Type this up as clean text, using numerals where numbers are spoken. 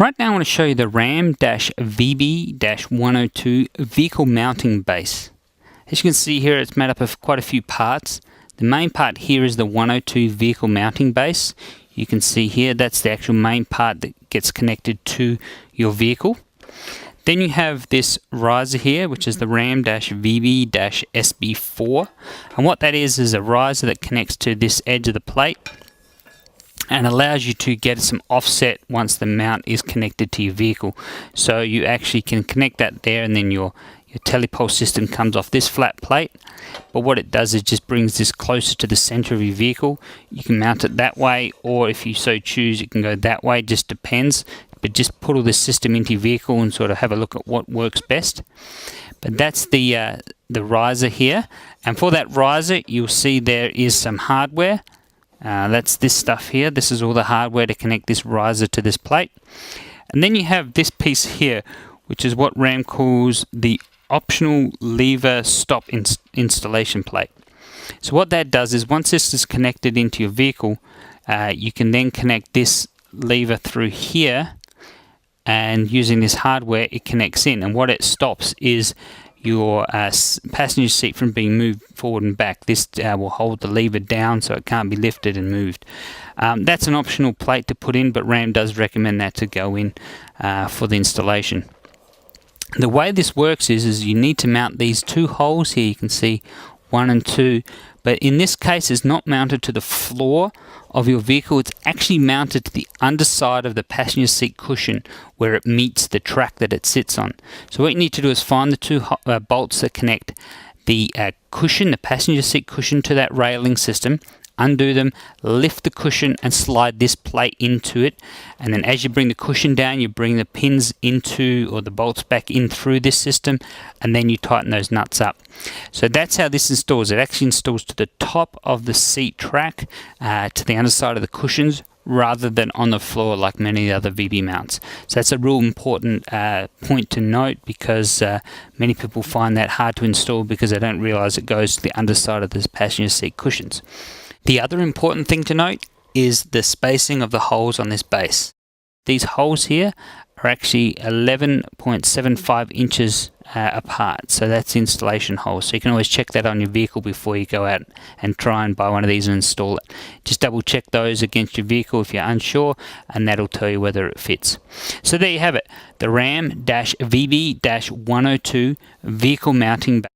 Right now I want to show you the RAM-VB-102 vehicle mounting base. As you can see here, it's made up of quite a few parts. The main part here is the 102 vehicle mounting base. You can see here that's the actual main part that gets connected to your vehicle. Then you have this riser here, which is the RAM-VB-SB4. And what that is a riser that connects to this edge of the plate and allows you to get some offset once the mount is connected to your vehicle. So you actually can connect that there, and then your telepulse system comes off this flat plate. But what it does is just brings this closer to the center of your vehicle. You can mount it that way, or if you so choose, you can go that way, just depends. But just put all this system into your vehicle and sort of have a look at what works best. But that's the riser here, and for that riser you'll see there is some hardware. That's this stuff here. This is all the hardware to connect this riser to this plate. And then you have this piece here, which is what RAM calls the optional lever stop installation plate. So what that does is once this is connected into your vehicle, you can then connect this lever through here, and using this hardware it connects in, and what it stops is your passenger seat from being moved forward and back. This will hold the lever down so it can't be lifted and moved. That's an optional plate to put in, but RAM does recommend that to go in for the installation. The way this works is you need to mount these two holes here. You can see 1 and 2, but in this case it's not mounted to the floor of your vehicle. It's actually mounted to the underside of the passenger seat cushion where it meets the track that it sits on. So what you need to do is find the two bolts that connect the cushion, the passenger seat cushion, to that railing system, undo them, lift the cushion and slide this plate into it, and then as you bring the cushion down you bring the pins into, or the bolts back in through this system, and then you tighten those nuts up. So that's how this installs. It actually installs to the top of the seat track, to the underside of the cushions, rather than on the floor like many other VB mounts. So that's a real important point to note, because many people find that hard to install because they don't realize it goes to the underside of the passenger seat cushions. The other important thing to note is the spacing of the holes on this base. These holes here are actually 11.75 inches apart, so that's installation holes. So you can always check that on your vehicle before you go out and try and buy one of these and install it. Just double check those against your vehicle if you're unsure, and that'll tell you whether it fits. So there you have it, the RAM-VB-102 vehicle mounting base.